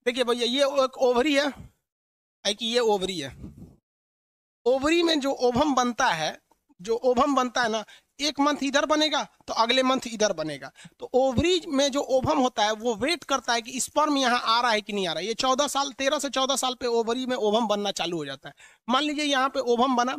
देखिए भैया, ये एक ओवरी है कि ये ओवरी है। ओवरी में जो ओवम बनता है, जो ओवम बनता है ना, एक मंथ इधर बनेगा तो अगले मंथ इधर बनेगा। तो ओवरी में जो ओवम होता है वो वेट करता है कि स्पर्म यहाँ आ रहा है कि नहीं आ रहा है। ये 14 साल, 13 से 14 साल पे ओवरी में ओवम बनना चालू हो जाता है। मान लीजिए यहाँ पे ओवम बना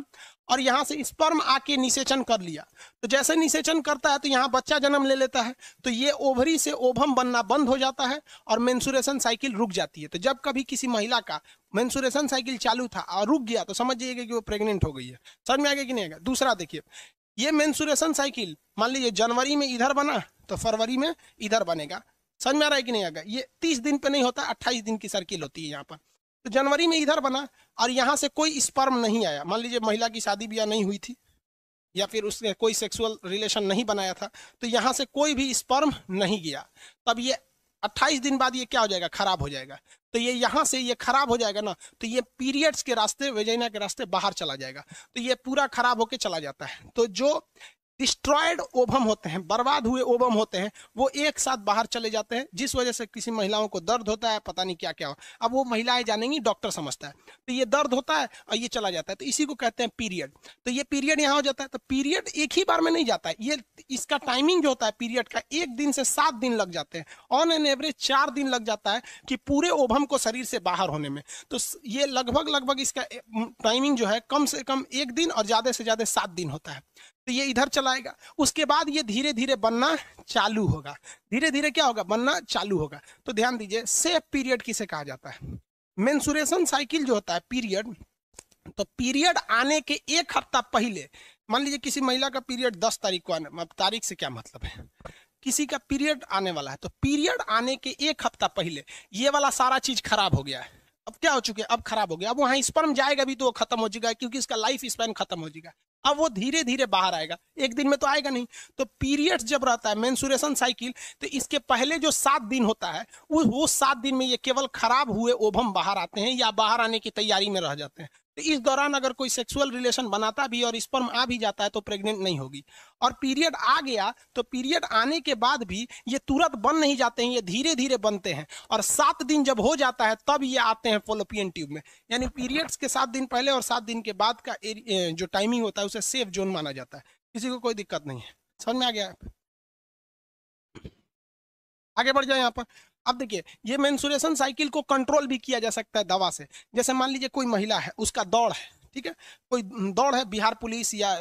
और यहाँ से स्पर्म आके निषेचन कर लिया, तो जैसे निषेचन करता है तो यहाँ बच्चा जन्म ले लेता है, तो ये ओवरी से ओवम बनना बंद हो जाता है और मेंसुरेशन साइकिल रुक जाती है। तो जब कभी किसी महिला का मेंसुरेशन साइकिल चालू था और रुक गया तो समझ जाइएगा कि वो प्रेग्नेंट हो गई है। समझ में आ गया कि नहीं आएगा? दूसरा देखिए, ये मेंसुरेशन साइकिल मान लीजिए जनवरी में इधर बना तो फरवरी में इधर बनेगा। समझ में आ रहा है कि नहीं आएगा? ये 30 दिन पे नहीं होता, 28 दिन की सर्किल होती है यहाँ पर। तो जनवरी में इधर बना और यहाँ से कोई स्पर्म नहीं आया, मान लीजिए महिला की शादी ब्याह नहीं हुई थी या फिर उसने कोई सेक्सुअल रिलेशन नहीं बनाया था, तो यहाँ से कोई भी स्पर्म नहीं गया। तब ये 28 दिन बाद ये क्या हो जाएगा? खराब हो जाएगा। तो ये यहाँ से ये खराब हो जाएगा ना, तो ये पीरियड्स के रास्ते, वेजाइना के रास्ते बाहर चला जाएगा, तो ये पूरा खराब होके चला जाता है। तो जो डिस्ट्रॉयड ओवम होते हैं, बर्बाद हुए ओवम होते हैं, वो एक साथ बाहर चले जाते हैं, जिस वजह से किसी महिलाओं को दर्द होता है, पता नहीं क्या क्या हो। अब वो महिलाएं जानेंगी, डॉक्टर समझता है। तो ये दर्द होता है और ये चला जाता है, तो इसी को कहते हैं पीरियड। तो ये पीरियड यहाँ हो जाता है। तो पीरियड एक ही बार में नहीं जाता है, ये इसका टाइमिंग जो होता है पीरियड का, 1 दिन से 7 दिन लग जाते हैं। ऑन एन एवरेज 4 दिन लग जाता है कि पूरे ओवम को शरीर से बाहर होने में। तो ये लगभग लगभग इसका टाइमिंग जो है कम से कम 1 दिन और ज्यादा से ज्यादा 7 दिन होता है। तो ये इधर चलाएगा, उसके बाद ये धीरे धीरे बनना चालू होगा। धीरे धीरे क्या होगा? बनना चालू होगा। तो ध्यान दीजिए, सेफ पीरियड किसे कहा जाता है? मेंसुरेशन साइकिल जो होता है पीरियड, तो पीरियड आने के 1 हफ्ता पहले, मान लीजिए किसी महिला का पीरियड 10 तारीख को आने, तारीख से क्या मतलब है, किसी का पीरियड आने वाला है, तो पीरियड आने के 1 हफ्ता पहले ये वाला सारा चीज खराब हो गया है। अब क्या हो चुके हैं? अब खराब हो गया। अब वहां स्पर्म जाएगा भी तो वो खत्म हो जाएगा, क्योंकि इसका लाइफ स्पैन खत्म हो जाएगा। अब वो धीरे धीरे बाहर आएगा, 1 दिन में तो आएगा नहीं। तो पीरियड्स जब रहता है मेंसुरेशन साइकिल, तो इसके पहले जो 7 दिन होता है, वो 7 दिन में ये केवल खराब हुए ओवम बाहर आते हैं या बाहर आने की तैयारी में रह जाते हैं। तो इस दौरान अगर कोई सेक्सुअल रिलेशन बनाता भी और स्पर्म आ भी जाता है तो प्रेग्नेंट नहीं होगी। और पीरियड आ गया तो पीरियड आने के बाद भी ये तुरंत बन नहीं जाते हैं, ये धीरे धीरे बनते हैं। और 7 दिन जब हो जाता है तब ये आते हैं फॉलोपियन ट्यूब में। यानी पीरियड्स के 7 दिन पहले और 7 दिन के बाद का जो टाइमिंग होता है उसे सेफ जोन माना जाता है। किसी को कोई दिक्कत नहीं है? समझ में आ गया? आगे बढ़ जाए यहाँ पर। अब देखिए, ये मेंसुरेशन साइकिल को कंट्रोल भी किया जा सकता है दवा से। जैसे मान लीजिए कोई महिला है, उसका दौड़ है, ठीक है, कोई दौड़ है, बिहार पुलिस या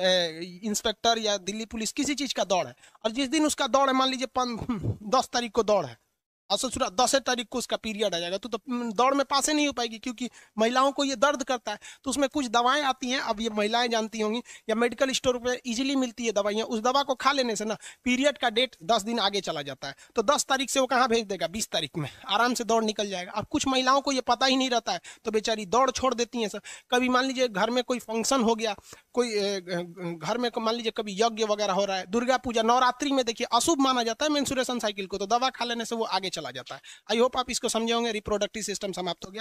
इंस्पेक्टर या दिल्ली पुलिस, किसी चीज का दौड़ है, और जिस दिन उसका दौड़ है, मान लीजिए 10 तारीख को दौड़ है और ससुरा 10 तारीख को उसका पीरियड आ जाएगा, तो दौड़ में पास ही नहीं हो पाएगी, क्योंकि महिलाओं को ये दर्द करता है। तो उसमें कुछ दवाएं आती हैं, अब ये महिलाएं जानती होंगी, या मेडिकल स्टोर पे इजीली मिलती है दवाइयाँ। उस दवा को खा लेने से ना पीरियड का डेट 10 दिन आगे चला जाता है। तो 10 तारीख से वो कहाँ भेज देगा? 20 तारीख में आराम से दौड़ निकल जाएगा। अब कुछ महिलाओं को ये पता ही नहीं रहता है, तो बेचारी दौड़ छोड़ देती हैं सर। कभी मान लीजिए घर में कोई फंक्शन हो गया, कोई घर में मान लीजिए कभी यज्ञ वगैरह हो रहा है, दुर्गा पूजा, नवरात्रि में देखिए अशुभ माना जाता है मेंसुरेशन साइकिल को, तो दवा खा लेने से वो आगे चला जाता है। आई होप आप इसको समझे होंगे। रिप्रोडक्टिव सिस्टम समाप्त हो गया।